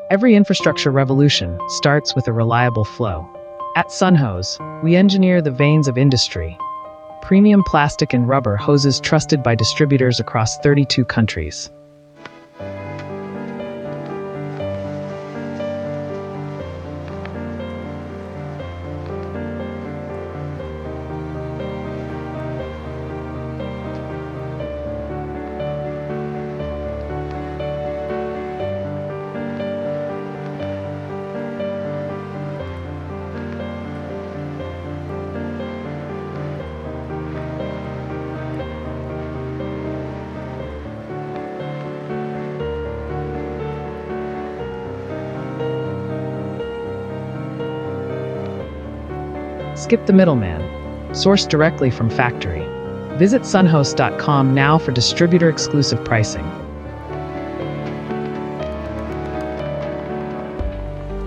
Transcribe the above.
Every infrastructure revolution starts with a reliable flow. At Sunhose, we engineer the veins of industry. Premium plastic and rubber hoses trusted by distributors across 32 countries. Skip the middleman. Source directly from factory. Visit sunhost.com now for distributor-exclusive pricing.